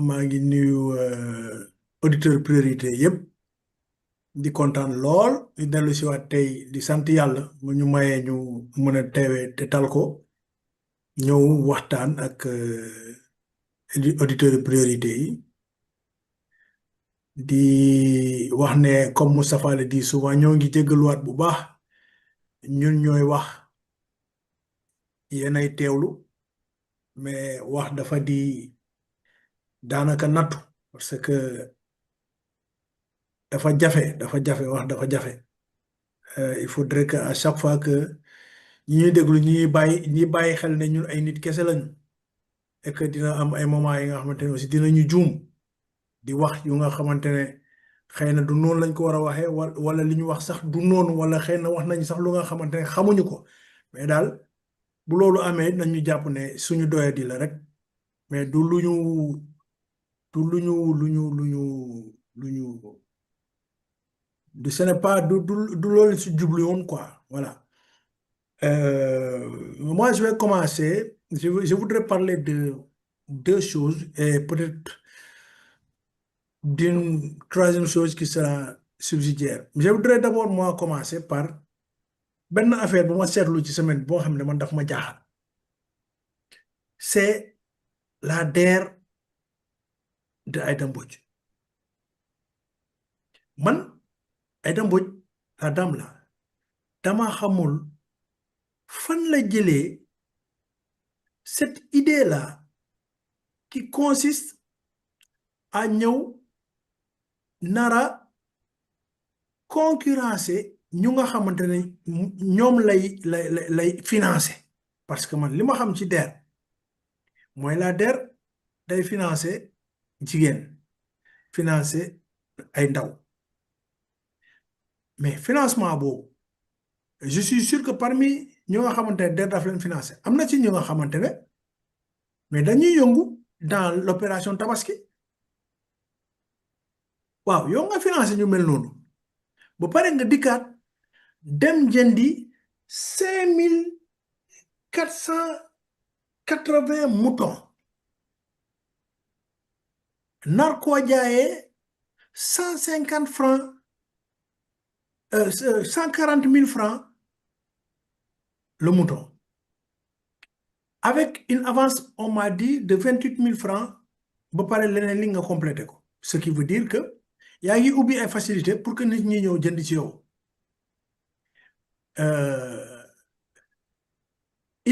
maa ngi nuyu auditeur priorité yëpp di kontaan lool di dellu si waat tey di sant yàlla mu ñu mayee ñu mën a teewee te tal ko ñëw waxtaan ak auditeur priorité yi di wax ne comme Moustapha le dit souvent ñoo ngi jéggaluwaat bu baax ñun ñooy wax yéenay teewlu mais wax dafa di daanaka nattu parce que dafa jafe wax dafa jafe il faudrait que à chaque fois que ñi ñuy déglu ñi bàyyi xel ne ñun ay nit kese lañu et que dina am ay moments yi nga xamante ne aussi dinañu juum di wax yu nga xamante ne xëy na du noonu lañ ko war a waxee wala li ñu wax sax du noonu wala xëy na wax nañ sax lu nga xamante ne xamuñu ko mais daal bu loolu amee nañu jàpp ne suñu doyadi la rek mais du lu ñu ce n'est pas du loolu si jublu woon quoi voilà. Moi, je vais commencer. Je voudrais parler de deux choses et peut-être d'une troisième chose qui sera subsidiaire. Je voudrais d'abord, moi, commencer par benn affaire bu ma seetlu ci semaine boo xam ne man daf ma jaaxal. C'est la DER de Aïda Mbodj. Man, Aïda Mbodj, la dame là, dama xamul fan la jëlee cette idée-là qui consiste à ñëw nara concurrencer ñu nga xamante ne ñoom lay financer parce que man li ma xam ci DER mooy la DER day financer jigéen financer ay ndaw mais financement boobu je suis sûr que parmi ñu nga xamante ne DER daf leen financer am na ci ñu nga xamante ne mais dañuy yëngu dans l'opération Tabaski waaw yow nga financé ñu mel noonu ba pare nga dikkaat dem jëndi 5480 moutons nar koo jaayee 150 francs 140 000 francs le mouton avec une avance on m'a dit de 28 000 francs ba pare leneen li nga complété ko ce qui veut dire que yaa ngi ubbi ay facilité pour que nit ñi ñëw jënd ci yow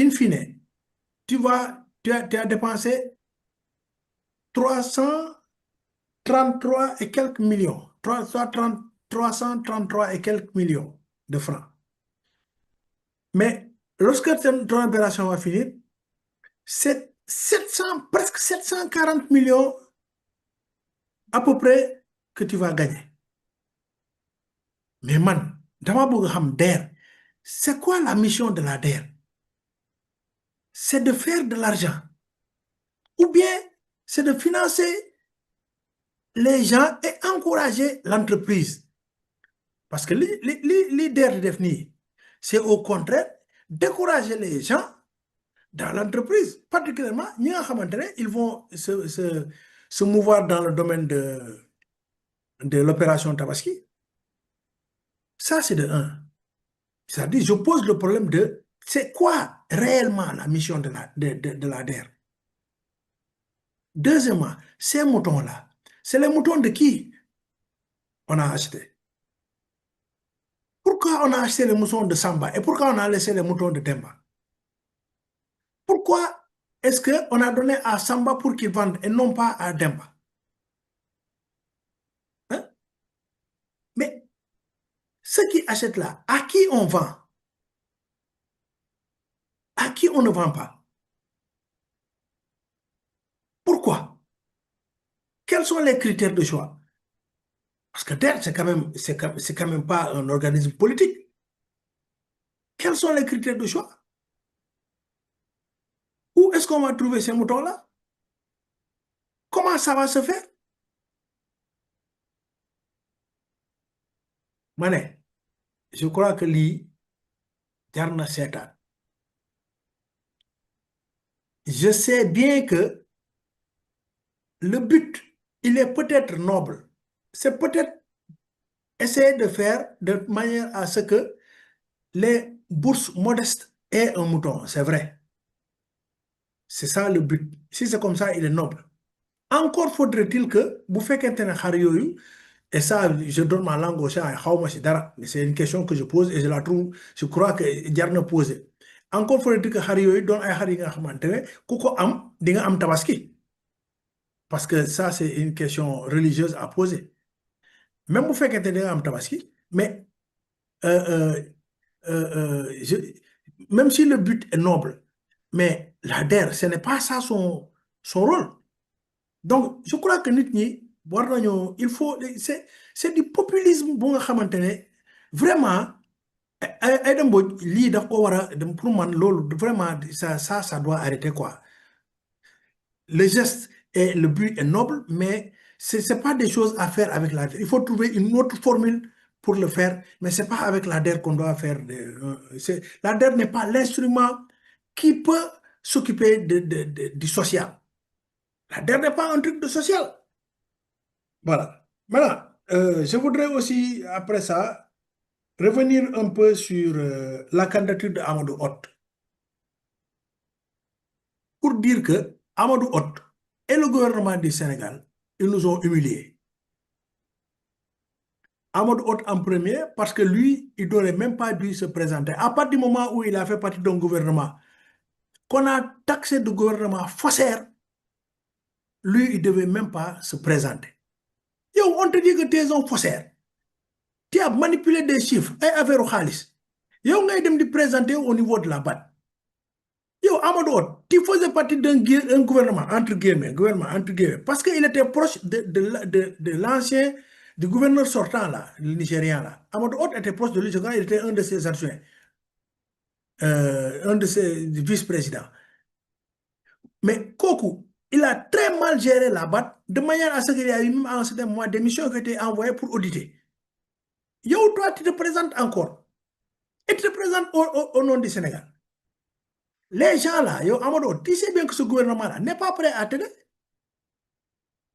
in fine tu as dépensé 333 et quelques millions 333 et quelques millions de francs mais lorsque ton opération va finir c'est presque 740 millions à peu près que tu vas gagner mais man dama bëgg xam DER c'est quoi la mission de la DER c'est de faire de l'argent ou bien c'est de financer les gens et encourager l'entreprise parce que li DER di def nii c'est au contraire décourager les gens dans l'entreprise particulièrement ñi nga xamante ne ils vont se mouvoir dans le domaine de l'opération Tabaski. Ça, c'est de un. C'est-à-dire, je pose le problème de c'est quoi réellement la mission de la DER. Deuxièmement, ces moutons-là, c'est les moutons de qui on a acheté? Pourquoi on a acheté les moutons de Samba et pourquoi on a laissé les moutons de Demba? Pourquoi est-ce qu'on a donné à Samba pour qu'il vende et non pas à Demba? Hein? Mais ceux qui achètent là, à qui on vend? À qui on ne vend pas? Pourquoi? Quels sont les critères de choix? Parce que DER, c'est quand même pas un organisme politique. Quels sont les critères de choix? Où est-ce qu'on va trouver ces moutons-là? Comment ça va se faire? Mané, je crois que li jarna seetaan. Je sais bien que le but, il est peut-être noble. C'est peut-être essayer de faire de manière à ce que les bourses modestes aient un mouton, c'est vrai. C'est ça le but. Si c'est comme ça, il est noble. Encore faudrait-il que, vous faites qu'un et ça, je donne ma langue au chat, c'est une question que je pose et je la trouve, je crois que Diarne poser. Encore faut-il que Harry donne un Harry Koko am, dinga am tabaski. Parce que ça, c'est une question religieuse à poser. Même vous faites que am tabaski, mais euh, euh, même si le but est noble, mais la DER, ce n'est pas ça son rôle. Donc, je crois que il faut, c'est du populisme, bon, vraiment, pour moi, vraiment, ça doit arrêter, quoi. Le geste et le but est noble, mais ce n'est pas des choses à faire avec la DER. Il faut trouver une autre formule pour le faire, mais ce n'est pas avec la DER qu'on doit faire. La DER n'est pas l'instrument qui peut s'occuper du social. La DER n'est pas un truc de social. Voilà. Maintenant, je voudrais aussi, après ça, revenir un peu sur la candidature d'Amadou Hott. Pour dire que Amadou Hott et le gouvernement du Sénégal, ils nous ont humiliés. Amadou Hott en premier, parce que lui, il n'aurait même pas dû se présenter. À partir du moment où il a fait partie d'un gouvernement, qu'on a taxé de gouvernement faussaire, lui, il ne devait même pas se présenter. Yo, on te dit que tu es un faussaire. Tu as manipulé des chiffres et affaire au Khalis. Yo, tu as présenter au niveau de la BAD. Yo, Amadou Hott, tu faisais partie d'un gouvernement, entre guillemets, parce qu'il était proche de l'ancien, du gouverneur sortant, là, le Nigérian, là. Amadou Hott était proche de lui, je crois, il était un de ses adjoints, un de ses vice-présidents. Mais Koku, il a très mal géré la BAD, de manière à ce qu'il y a eu même un certain mois des missions qui étaient envoyées pour auditer. Yo, toi, tu te présentes encore. Et tu te présentes au nom du Sénégal. Les gens là, yo, Amadou, tu sais bien que ce gouvernement-là n'est pas prêt à t'aider.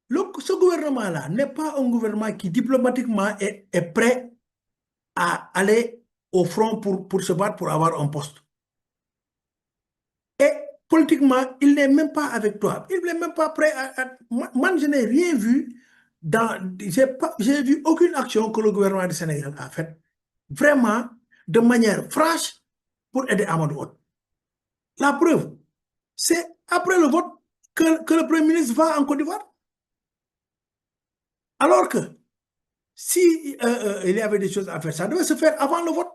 Ce gouvernement-là n'est pas un gouvernement qui diplomatiquement est prêt à aller au front pour se battre pour avoir un poste. Et politiquement, il n'est même pas avec toi. Il n'est même pas prêt Moi, je n'ai rien vu j'ai vu aucune action que le gouvernement du Sénégal a faite, vraiment, de manière franche, pour aider Amadou Hott. La preuve, c'est après le vote que le Premier ministre va en Côte d'Ivoire. Alors que si il y avait des choses à faire, ça devait se faire avant le vote.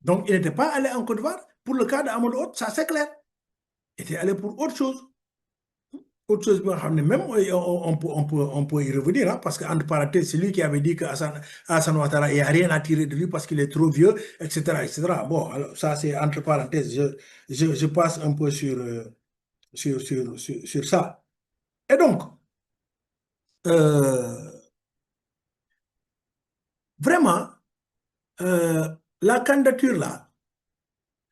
Donc, il n'était pas allé en Côte d'Ivoire. Pour le cas d'Amadou Hott, ça c'est clair. Il était allé pour autre chose. Autre chose, même on peut y revenir, hein, parce qu'entre parenthèses, c'est lui qui avait dit qu'Assane Ouattara, il n'y a rien à tirer de lui parce qu'il est trop vieux, etc., etc. Bon, alors ça c'est entre parenthèses. Je passe un peu sur ça. Et donc, vraiment, la candidature là,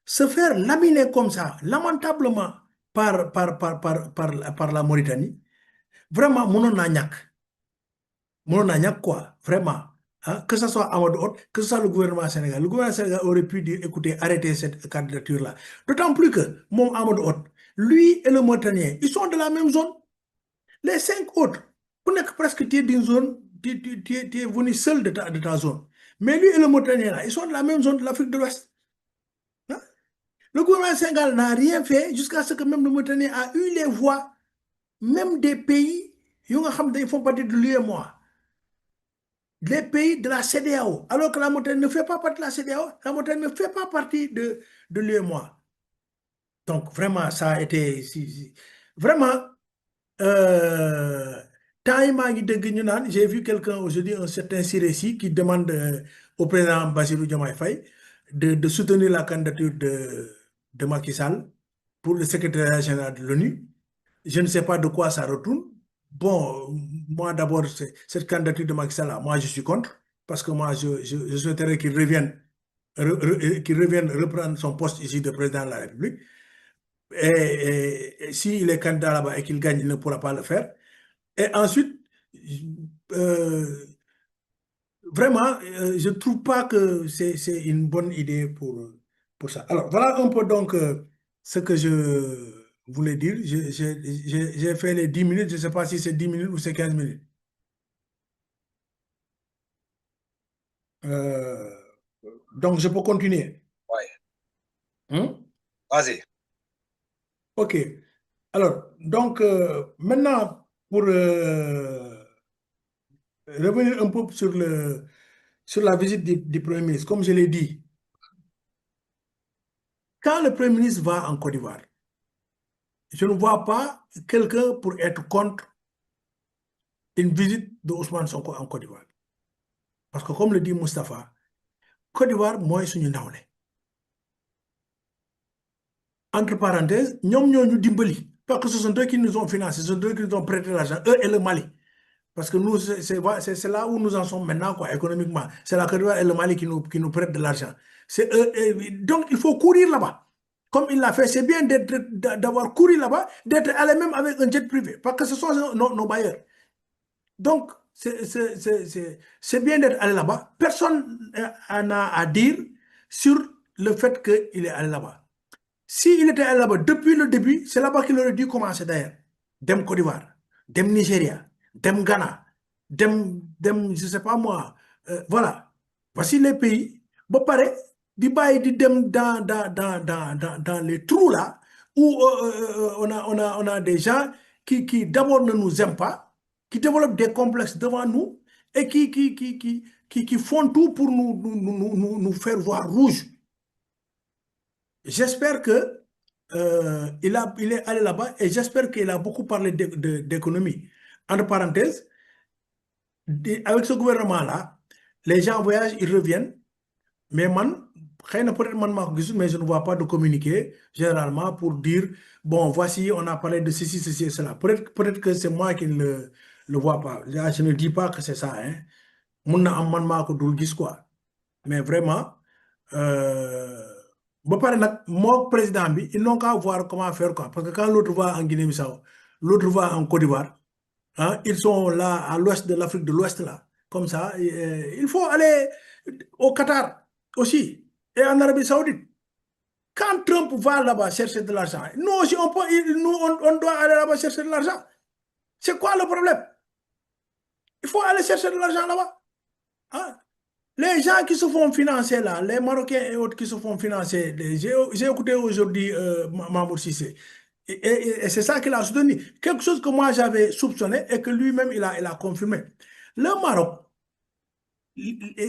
se faire laminer comme ça, lamentablement, par la Mauritanie, vraiment, mon quoi, vraiment. Hein, que ce soit Amadou Hott, que ce soit le gouvernement sénégal. Le gouvernement sénégal aurait pu dire, écoutez, arrêtez cette candidature-là. D'autant plus que, mon Amadou Hott, lui et le Mauritanien, ils sont de la même zone. Les 5 autres, vous n'êtes presque d'une zone, tu es venu seul de ta zone. Mais lui et le Mauritanien, là, ils sont de la même zone de l'Afrique de l'Ouest. Hein? Le gouvernement sénégal n'a rien fait jusqu'à ce que même le Mauritanien a eu les voix, même des pays, ils font partie de l'UEMOA. Les pays de la CEDEAO, alors que la Mauritanie ne fait pas partie de la CEDEAO, la Mauritanie ne fait pas partie de l'UEMOA. Donc, vraiment, ça a été... Vraiment, j'ai vu quelqu'un aujourd'hui, un certain Sirési, qui demande au président Bassirou Diomaye Faye de soutenir la candidature de Macky Sall pour le secrétaire général de l'ONU. Je ne sais pas de quoi ça retourne. Bon, moi d'abord, cette candidature de Macky Sall, moi je suis contre, parce que moi je souhaiterais qu'il revienne reprendre son poste ici de président de la République. Et s'il est candidat là-bas et qu'il gagne, il ne pourra pas le faire. Et ensuite, vraiment, je ne trouve pas que c'est une bonne idée pour ça. Alors, voilà un peu donc ce que je voulais dire. J'ai fait les 10 minutes, je ne sais pas si c'est 10 minutes ou c'est 15 minutes. Euh, donc, je peux continuer. Ouais. Hein? Vas-y. OK. Alors, donc, maintenant, pour revenir un peu sur la visite du Premier ministre, comme je l'ai dit, quand le Premier ministre va en Côte d'Ivoire, je ne vois pas quelqu'un pour être contre une visite de Ousmane Sonko en Côte d'Ivoire. Parce que comme le dit Moustapha, Côte d'Ivoire, moi, c'est une nawle. Entre parenthèses, nous nous dimbali. Parce que ce sont eux qui nous ont financés, ce sont eux qui nous ont prêté l'argent, eux et le Mali. Parce que nous, c'est là où nous en sommes maintenant, quoi, économiquement. C'est la Côte d'Ivoire et le Mali qui nous prêtent de l'argent. Donc, il faut courir là-bas. Comme il l'a fait, c'est bien d'avoir couru là-bas, d'être allé même avec un jet privé. Parce que ce sont nos bailleurs. Donc, c'est bien d'être allé là-bas. Personne n'a à dire sur le fait qu'il est allé là-bas. S'il était allé là-bas depuis le début, c'est là-bas qu'il aurait dû commencer d'ailleurs. Dem Côte d'Ivoire, dem Nigeria, dem Ghana, je ne sais pas moi. Voilà. Voici les pays. Bon, pareil, di dem dans les trous là, où on a des gens qui d'abord ne nous aiment pas, qui développent des complexes devant nous et qui font tout pour nous faire voir rouge. J'espère que il est allé là-bas et j'espère qu'il a beaucoup parlé d'économie. Entre parenthèses, avec ce gouvernement-là, les gens voyagent, ils reviennent, mais peut-être mais je ne vois pas de communiqué généralement pour dire, bon, voici, on a parlé de ceci et cela. Peut-être que c'est moi qui ne le vois pas. Je ne dis pas que c'est ça. Hein. Quoi. Mais vraiment, ba pare nag moo président bi ils n'ont qu'à voir comment faire quoi parce que quand l'autre va en Guinée-Bissau l'autre va en Côte d'Ivoire hein, ils sont là à l'ouest de l'Afrique de l'Ouest là comme ça il faut aller au Qatar aussi et en Arabie Saoudite quand Trump va là-bas chercher de l'argent nous aussi on doit aller là-bas chercher de l'argent c'est quoi le problème il faut aller chercher de l'argent là-bas hein. Les gens qui se font financer là, les Marocains et autres qui se font financer, j'ai écouté aujourd'hui Mahmoud Sissé, et c'est ça qu'il a soutenu. Quelque chose que moi j'avais soupçonné et que lui-même il a confirmé. Le Maroc,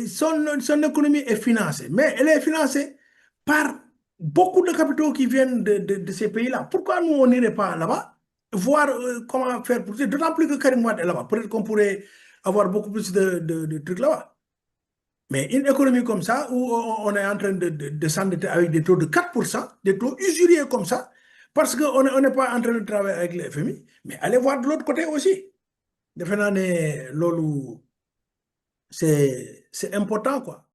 son économie est financée, mais elle est financée par beaucoup de capitaux qui viennent de ces pays-là. Pourquoi nous, on n'irait pas là-bas, voir comment faire pour... D'autant plus que Karim Wade est là-bas. Peut-être qu'on pourrait avoir beaucoup plus de trucs là-bas. Mais une économie comme ça, où on est en train de s'endetter avec des taux de 4%, des taux usuriers comme ça, parce qu'on n'est pas en train de travailler avec le FMI, mais allez voir de l'autre côté aussi. C'est important, quoi.